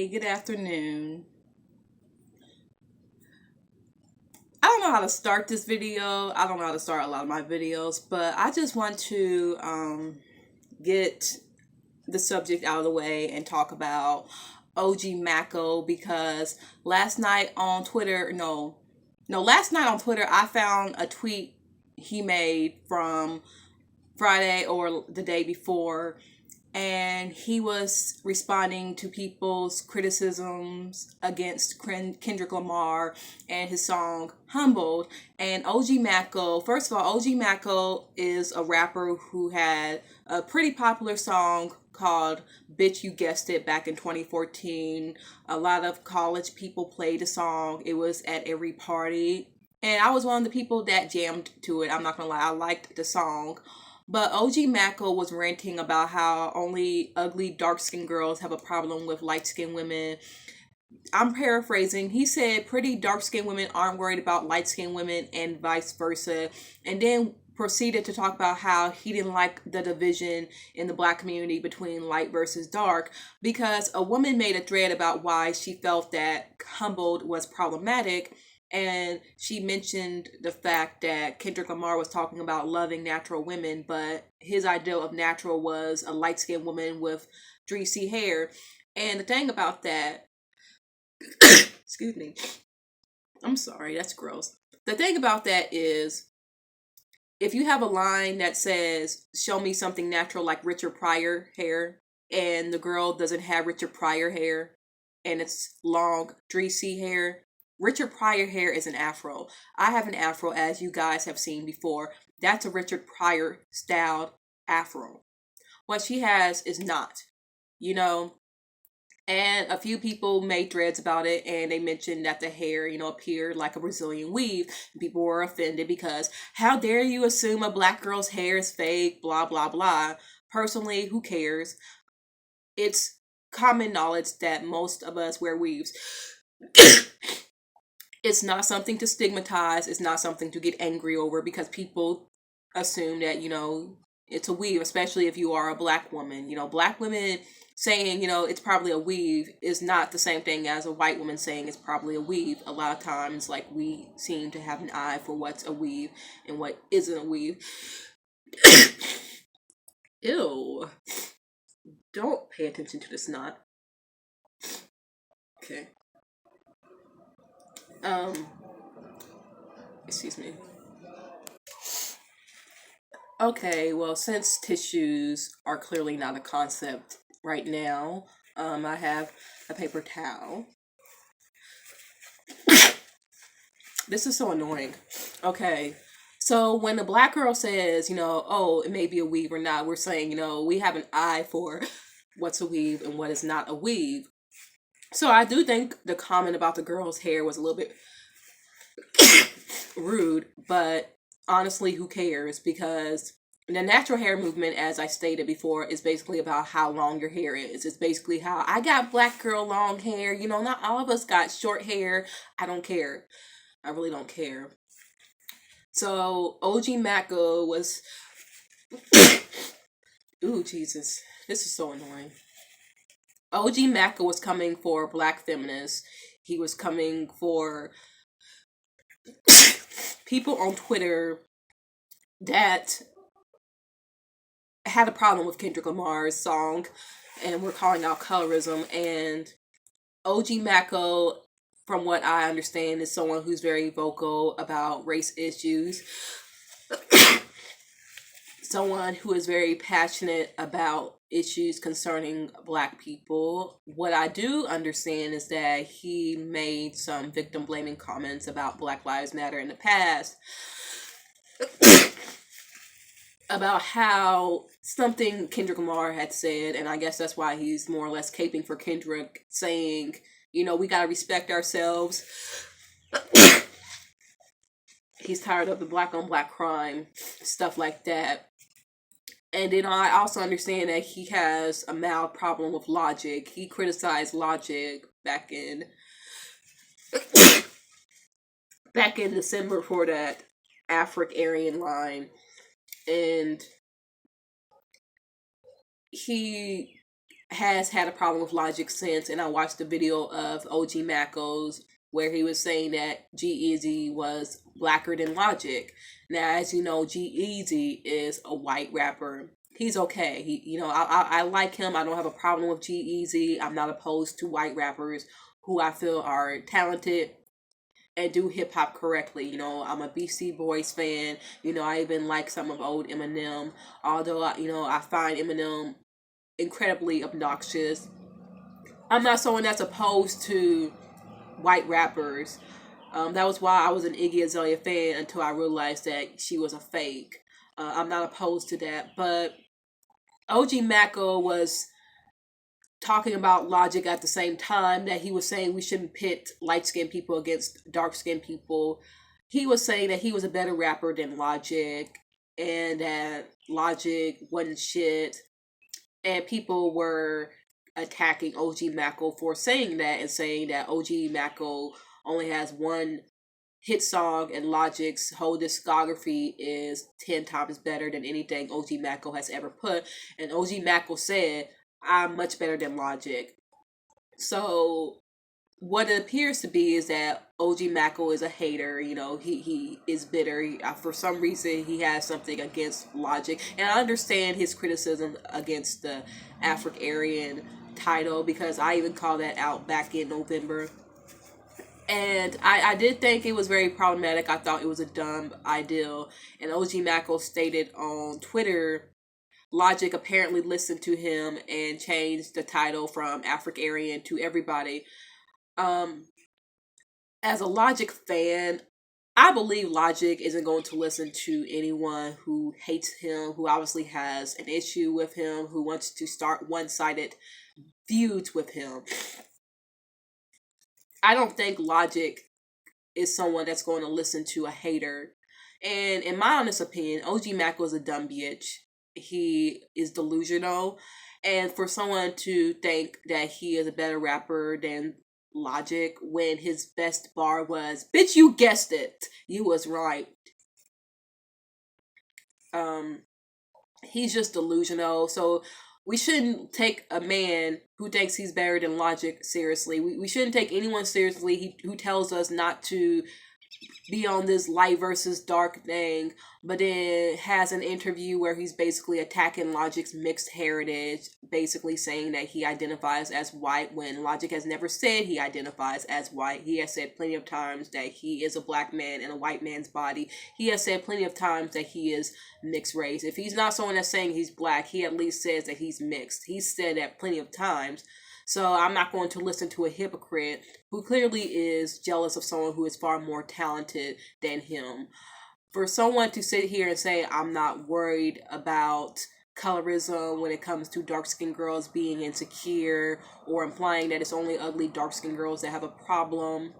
Hey, good afternoon. I don't know how to start this video. I don't know how to start a lot of my videos, but I just want to get the subject out of the way and talk about OG Maco because last night on Twitter, last night on Twitter, I found a tweet he made from Friday or the day before, and he was responding to people's criticisms against Kendrick Lamar and his song Humbled. And OG Maco, first of all, OG Maco is a rapper who had a pretty popular song called Bitch You Guessed It back in 2014. A lot of college people played the song. It was at every party. And I was one of the people that jammed to it. I'm not gonna lie, I liked the song. But OG Maco was ranting about how only ugly dark skinned girls have a problem with light skinned women. I'm paraphrasing. He said pretty dark skinned women aren't worried about light skinned women and vice versa. And then proceeded to talk about how he didn't like the division in the black community between light versus dark because a woman made a thread about why she felt that Humbled was problematic, and she mentioned the fact that Kendrick Lamar was talking about loving natural women, but his ideal of natural was a light-skinned woman with greasy hair. And the thing about that, excuse me, I'm sorry, that's gross. The thing about that is, if you have a line that says, show me something natural like Richard Pryor hair, and the girl doesn't have Richard Pryor hair, and it's long, greasy hair, Richard Pryor hair is an afro. I have an afro, as you guys have seen before. That's a Richard Pryor styled afro. What she has is not, you know? And a few people made threads about it, and they mentioned that the hair, appeared like a Brazilian weave. People were offended because how dare you assume a black girl's hair is fake, blah, blah, blah. Personally, who cares? It's common knowledge that most of us wear weaves. It's not something to stigmatize. It's not something to get angry over because people assume that, it's a weave, especially if you are a black woman. Black women saying, it's probably a weave is not the same thing as a white woman saying it's probably a weave. A lot of times, like, we seem to have an eye for what's a weave and what isn't a weave. Ew. Don't pay attention to the snot. Okay. Excuse me. Okay, well, since tissues are clearly not a concept right now, I have a paper towel. This is so annoying. Okay, so when a black girl says, oh, it may be a weave or not, we're saying, we have an eye for what's a weave and what is not a weave. So I do think the comment about the girl's hair was a little bit rude, but honestly, who cares? Because the natural hair movement, as I stated before, is basically about how long your hair is. It's basically how I got black girl long hair. Not all of us got short hair. I don't care. I really don't care. So OG Maco was ooh, Jesus. This is so annoying. OG Maco was coming for black feminists. He was coming for people on Twitter that had a problem with Kendrick Lamar's song and were calling out colorism. And OG Maco, from what I understand, is someone who's very vocal about race issues. Someone who is very passionate about issues concerning black people. What I do understand is that he made some victim blaming comments about Black Lives Matter in the past. About how something Kendrick Lamar had said, and I guess that's why he's more or less caping for Kendrick, saying, we gotta respect ourselves. He's tired of the black on black crime, stuff like that. And then I also understand that he has a mild problem with Logic. He criticized Logic back in December for that Afro-Aryan line. And he has had a problem with Logic since, and I watched the video of OG Maco's where he was saying that G-Eazy was blacker than Logic. Now, as you know, G-Eazy is a white rapper. He's okay. I like him. I don't have a problem with G-Eazy. I'm not opposed to white rappers who I feel are talented and do hip hop correctly. I'm a BC Boys fan. I even like some of old Eminem. Although, I find Eminem incredibly obnoxious. I'm not someone that's opposed to white rappers. That was why I was an Iggy Azalea fan until I realized that she was a fake. I'm not opposed to that, but OG Maco was talking about Logic at the same time that he was saying we shouldn't pit light skinned people against dark skinned people. He was saying that he was a better rapper than Logic and that Logic wasn't shit. And people were attacking OG Maco for saying that and saying that OG Maco only has one hit song and Logic's whole discography is 10 times better than anything OG Maco has ever put. And OG Maco said, I'm much better than Logic. So what it appears to be is that OG Maco is a hater. He is bitter. For some reason, he has something against Logic, and I understand his criticism against the Afro-Aryan title because I even called that out back in November. And I did think it was very problematic. I thought it was a dumb idea. And OG Maco stated on Twitter, Logic apparently listened to him and changed the title from Afro-Aryan to Everybody. As a Logic fan, I believe Logic isn't going to listen to anyone who hates him, who obviously has an issue with him, who wants to start one-sided feuds with him. I don't think Logic is someone that's going to listen to a hater. And in my honest opinion, OG Maco is a dumb bitch. He is delusional. And for someone to think that he is a better rapper than Logic when his best bar was, bitch, you guessed it. You was right. He's just delusional. So we shouldn't take a man who thinks he's better than Logic seriously. We shouldn't take anyone seriously who tells us not to be on this light versus dark thing, but then has an interview where he's basically attacking Logic's mixed heritage, basically saying that he identifies as white when Logic has never said he identifies as white. He has said plenty of times that he is a black man in a white man's body. He has said plenty of times that he is mixed race. If he's not someone that's saying he's black, he at least says that he's mixed. He's said that plenty of times. So I'm not going to listen to a hypocrite who clearly is jealous of someone who is far more talented than him. For someone to sit here and say, I'm not worried about colorism when it comes to dark-skinned girls being insecure or implying that it's only ugly dark-skinned girls that have a problem,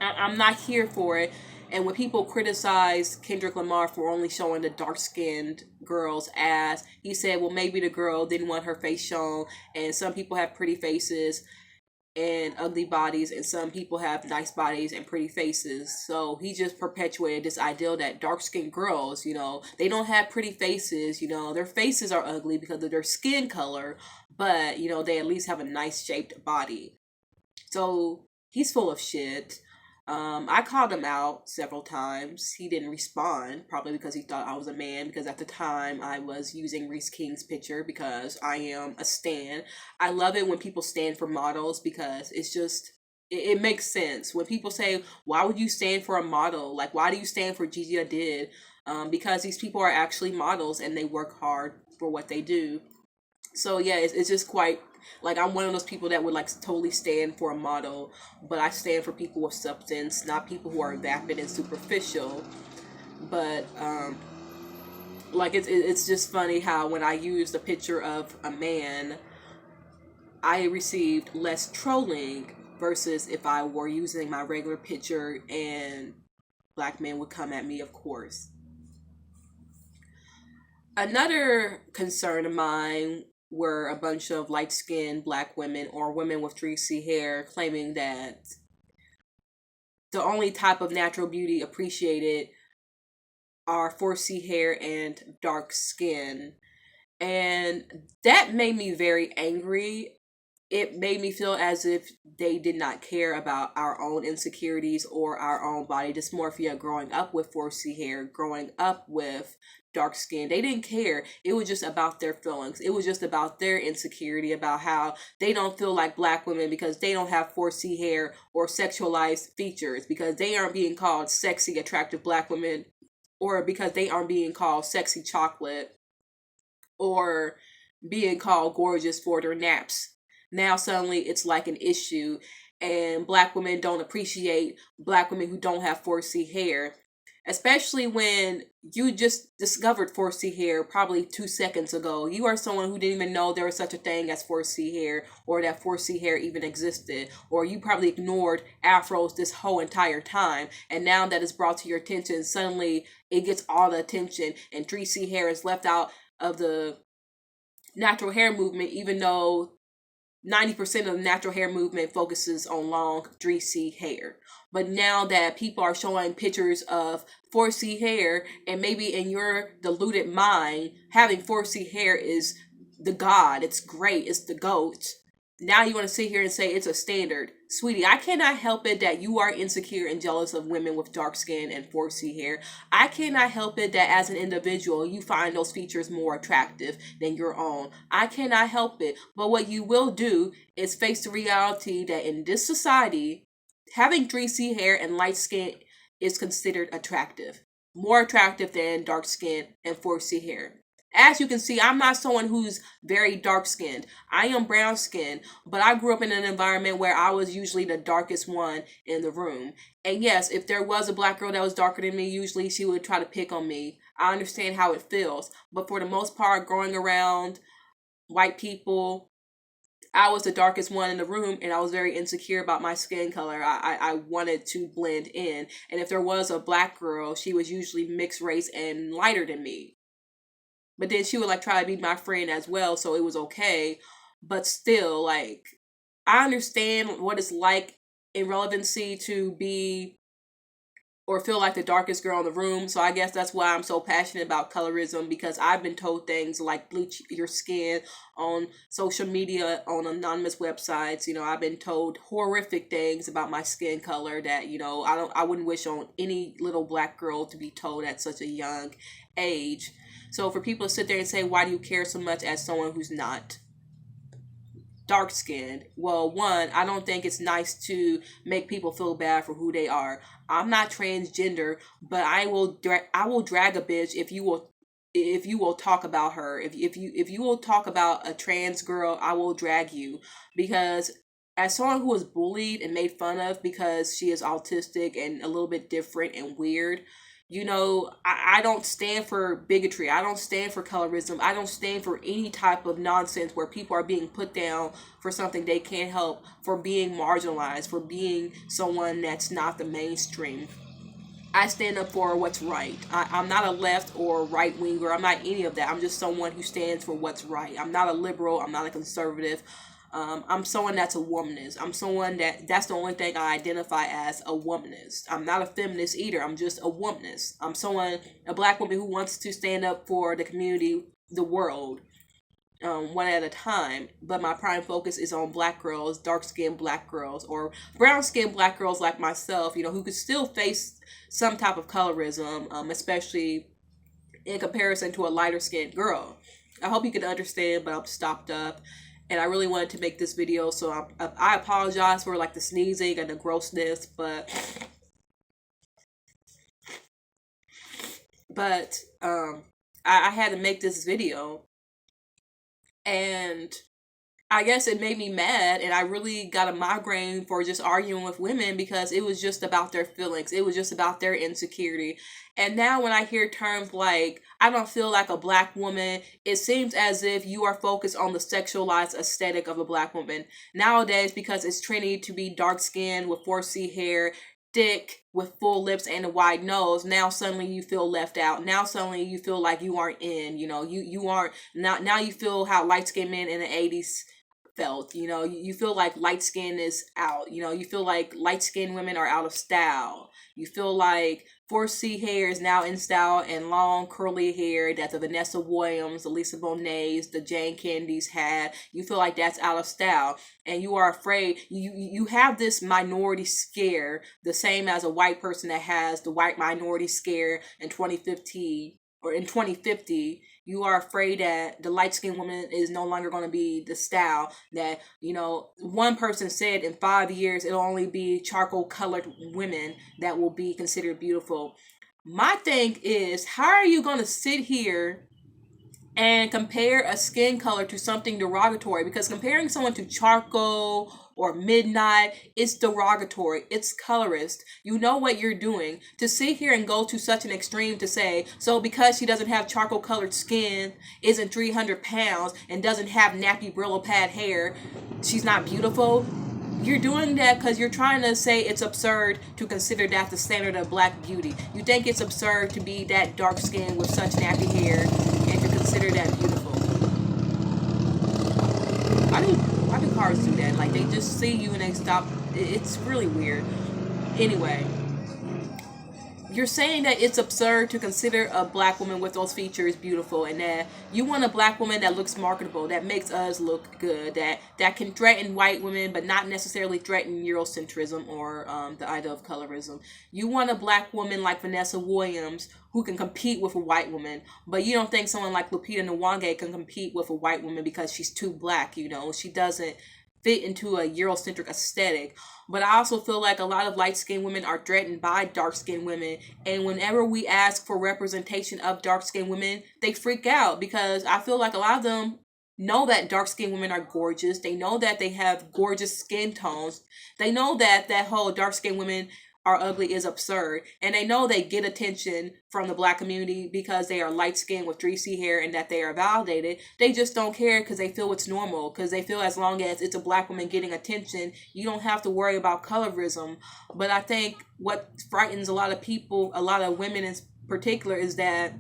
I'm not here for it. And when people criticize Kendrick Lamar for only showing the dark-skinned girl's ass, he said, well, maybe the girl didn't want her face shown, and some people have pretty faces and ugly bodies, and some people have nice bodies and pretty faces. So he just perpetuated this ideal that dark-skinned girls, they don't have pretty faces, their faces are ugly because of their skin color, but, they at least have a nice shaped body. So he's full of shit. I called him out several times. He didn't respond, probably because he thought I was a man, because at the time I was using Reese King's picture because I am a stan. I love it when people stand for models because it's just, it makes sense. When people say, why would you stand for a model? Like, why do you stand for Gigi Hadid? Because these people are actually models and they work hard for what they do. So yeah, it's just quite, like, I'm one of those people that would like totally stand for a model, but I stand for people with substance, not people who are vapid and superficial. But like it's just funny how when I used a picture of a man, I received less trolling versus if I were using my regular picture and black men would come at me, of course. Another concern of mine were a bunch of light-skinned black women or women with greasy hair claiming that the only type of natural beauty appreciated are 4C hair and dark skin. And that made me very angry. It made me feel as if they did not care about our own insecurities or our own body dysmorphia growing up with 4C hair, growing up with dark skin. They didn't care. It was just about their feelings. It was just about their insecurity, about how they don't feel like black women because they don't have 4C hair or sexualized features, because they aren't being called sexy, attractive black women, or because they aren't being called sexy chocolate, or being called gorgeous for their naps. Now suddenly it's like an issue, and black women don't appreciate black women who don't have 4C hair, especially when you just discovered 4C hair probably 2 seconds ago. You are someone who didn't even know there was such a thing as 4C hair, or that 4C hair even existed, or you probably ignored afros this whole entire time, and now that it's brought to your attention, suddenly it gets all the attention, and 3C hair is left out of the natural hair movement, even though 90% of the natural hair movement focuses on long 3C hair. But now that people are showing pictures of 4C hair, and maybe in your deluded mind, having 4C hair is the god, it's great, it's the GOAT. Now you want to sit here and say it's a standard. Sweetie, I cannot help it that you are insecure and jealous of women with dark skin and 4C hair. I cannot help it that as an individual, you find those features more attractive than your own. I cannot help it. But what you will do is face the reality that in this society, having 3C hair and light skin is considered attractive. More attractive than dark skin and 4C hair. As you can see, I'm not someone who's very dark skinned. I am brown skinned, but I grew up in an environment where I was usually the darkest one in the room. And yes, if there was a black girl that was darker than me, usually she would try to pick on me. I understand how it feels. But for the most part, growing around white people, I was the darkest one in the room, and I was very insecure about my skin color. I wanted to blend in. And if there was a black girl, she was usually mixed race and lighter than me. But then she would like try to be my friend as well, so it was okay. But still, like, I understand what it's like in relevancy to be or feel like the darkest girl in the room. So I guess that's why I'm so passionate about colorism, because I've been told things like bleach your skin on social media, on anonymous websites. I've been told horrific things about my skin color that, I wouldn't wish on any little black girl to be told at such a young age. So for people to sit there and say, why do you care so much as someone who's not dark skinned? Well, one, I don't think it's nice to make people feel bad for who they are. I'm not transgender, but I will drag a bitch if you will talk about her. If you will talk about a trans girl, I will drag you, because as someone who was bullied and made fun of because she is autistic and a little bit different and weird, I don't stand for bigotry. I don't stand for colorism. I don't stand for any type of nonsense where people are being put down for something they can't help, for being marginalized, for being someone that's not the mainstream. I stand up for what's right. I'm not a left or right winger. I'm not any of that. I'm just someone who stands for what's right. I'm not a liberal. I'm not a conservative. I'm someone that's a womanist. I'm someone that's the only thing I identify as, a womanist. I'm not a feminist either. I'm just a womanist. I'm a black woman who wants to stand up for the community, the world, one at a time. But my prime focus is on black girls, dark-skinned black girls, or brown-skinned black girls like myself, who could still face some type of colorism, especially in comparison to a lighter-skinned girl. I hope you can understand, but I'm stopped up. And I really wanted to make this video, so I apologize for like the sneezing and the grossness, but I had to make this video, and I guess it made me mad, and I really got a migraine for just arguing with women, because it was just about their feelings. It was just about their insecurity. And now when I hear terms like, I don't feel like a black woman, it seems as if you are focused on the sexualized aesthetic of a black woman. Nowadays, because it's trendy to be dark skinned with 4C hair, thick with full lips and a wide nose, now suddenly you feel left out. Now suddenly you feel like you aren't in, you aren't. Now you feel how light skinned men in the 80s felt. You know, you feel like light skin is out. You know, you feel like light skinned women are out of style. You feel like 4C hair is now in style, and long curly hair that the Vanessa Williams, the Lisa Bonet's, the Jane Candies had. You feel like that's out of style, and you are afraid. You have this minority scare, the same as a white person that has the white minority scare in 2015 or in 2050. You are afraid that the light skinned woman is no longer going to be the style. That, you know, one person said in 5 years it'll only be charcoal colored women that will be considered beautiful. My thing is, how are you going to sit here and compare a skin color to something derogatory? Because comparing someone to charcoal or midnight, it's derogatory, it's colorist. You know what you're doing. To sit here and go to such an extreme to say, so because she doesn't have charcoal colored skin, isn't 300 pounds, and doesn't have nappy Brillo pad hair, she's not beautiful. You're doing that because you're trying to say it's absurd to consider that the standard of black beauty. You think it's absurd to be that dark skinned with such nappy hair and to consider that beautiful. Why do cars do that? Like, they just see you and they stop. It's really weird. Anyway, you're saying that it's absurd to consider a black woman with those features beautiful, and that you want a black woman that looks marketable, that makes us look good, that can threaten white women but not necessarily threaten Eurocentrism or the idea of colorism. You want a black woman like Vanessa Williams who can compete with a white woman, but you don't think someone like Lupita Nyong'o can compete with a white woman because she's too black. You know, she doesn't fit into a Eurocentric aesthetic. But I also feel like a lot of light-skinned women are threatened by dark-skinned women. And whenever we ask for representation of dark-skinned women, they freak out, because I feel like a lot of them know that dark-skinned women are gorgeous. They know that they have gorgeous skin tones. They know that that whole dark-skinned women are ugly is absurd. And they know they get attention from the black community because they are light-skinned with 3C hair and that they are validated. They just don't care because they feel it's normal. Because they feel as long as it's a black woman getting attention, you don't have to worry about colorism. But I think what frightens a lot of people, a lot of women in particular, is that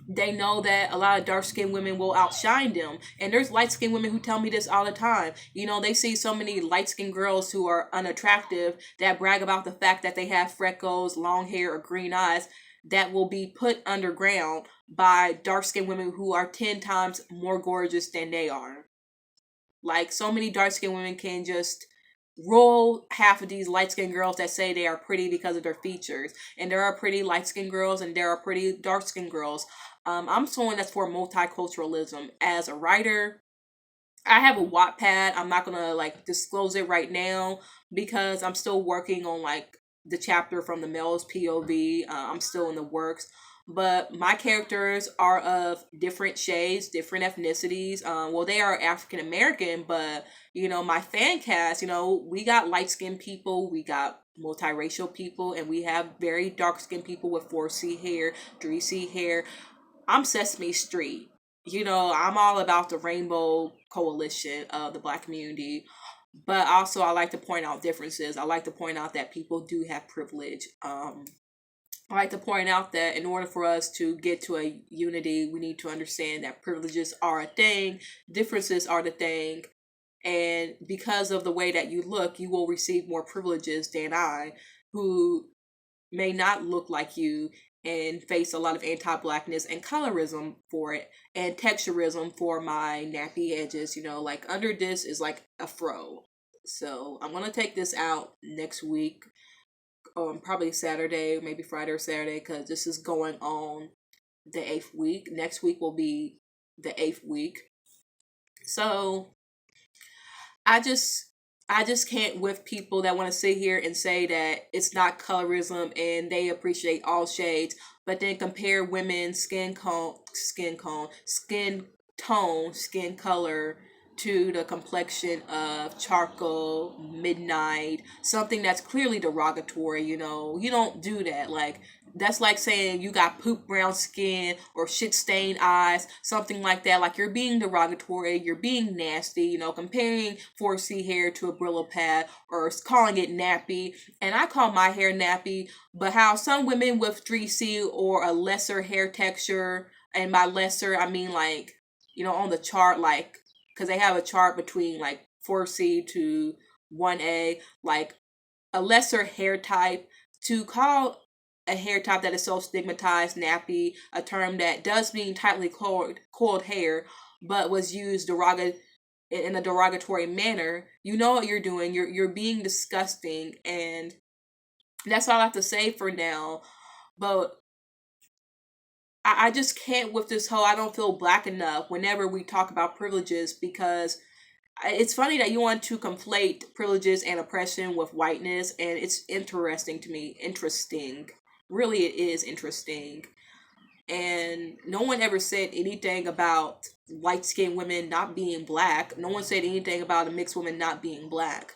they know that a lot of dark-skinned women will outshine them. And there's light-skinned women who tell me this all the time. You know, they see so many light-skinned girls who are unattractive that brag about the fact that they have freckles, long hair, or green eyes, that will be put underground by dark-skinned women who are 10 times more gorgeous than they are. Like, so many dark-skinned women can just roll half of these light-skinned girls that say they are pretty because of their features. And there are pretty light-skinned girls and there are pretty dark-skinned girls. I'm someone that's for multiculturalism. As a writer, I have a Wattpad. I'm not gonna like disclose it right now because I'm still working on like the chapter from the male's POV. I'm still in the works. But my characters are of different shades, different ethnicities. Well, they are African American, but you know, my fan cast, you know, we got light skinned people, we got multiracial people, and we have very dark skinned people with 4C hair, 3C hair. I'm Sesame Street. You know, I'm all about the rainbow coalition of the black community. But also, I like to point out differences. I like to point out that people do have privilege. I like to point out that in order for us to get to a unity, we need to understand that privileges are a thing, differences are the thing, and because of the way that you look, you will receive more privileges than I, who may not look like you and face a lot of anti-blackness and colorism for it, and texturism for my nappy edges. You know, like under this is like a fro. So I'm gonna take this out next week, probably Saturday, maybe Friday or Saturday, because this is going on the 8th week. Next week will be the 8th week. So I just can't with people that want to sit here and say that it's not colorism and they appreciate all shades, but then compare women's skin tone, skin color to the complexion of charcoal, midnight, something that's clearly derogatory. You know, you don't do that. Like, that's like saying you got poop brown skin or shit stained eyes, something like that. Like, you're being derogatory, you're being nasty, you know, comparing 4C hair to a Brillo pad or calling it nappy. And I call my hair nappy, but how some women with 3C or a lesser hair texture, and by lesser I mean like, you know, on the chart, like because they have a chart between like 4C to 1A, like a lesser hair type. To call a hair type that is so stigmatized nappy, a term that does mean tightly coiled hair, but was used in a derogatory manner, you know what you're doing. You're being disgusting, and that's all I have to say for now. But I just can't with this whole I don't feel black enough whenever we talk about privileges, because it's funny that you want to conflate privileges and oppression with whiteness, and it's interesting to me. Interesting. Really, it is interesting. And no one ever said anything about light skinned women not being black. No one said anything about a mixed woman not being black.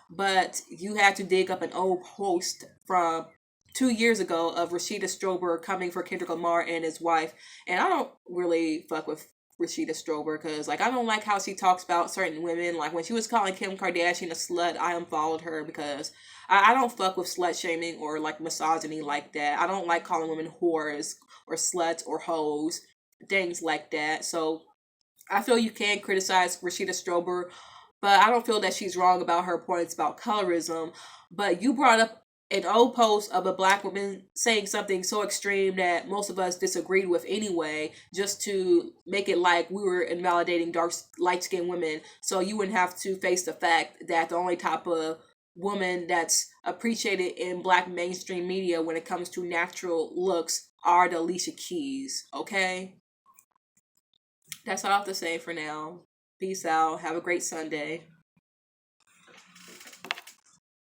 But you had to dig up an old post from 2 years ago of Rashida Strober coming for Kendrick Lamar and his wife. And I don't really fuck with Rashida Strober, because like I don't like how she talks about certain women. Like when she was calling Kim Kardashian a slut, I unfollowed her, because I don't fuck with slut shaming or like misogyny like that. I don't like calling women whores or sluts or hoes, things like that. So I feel you can criticize Rashida Strober, but I don't feel that she's wrong about her points about colorism. But you brought up an old post of a black woman saying something so extreme that most of us disagreed with anyway, just to make it like we were invalidating light skinned women, so you wouldn't have to face the fact that the only type of woman that's appreciated in black mainstream media when it comes to natural looks are the Alicia Keys, okay? That's all I have to say for now. Peace out. Have a great Sunday.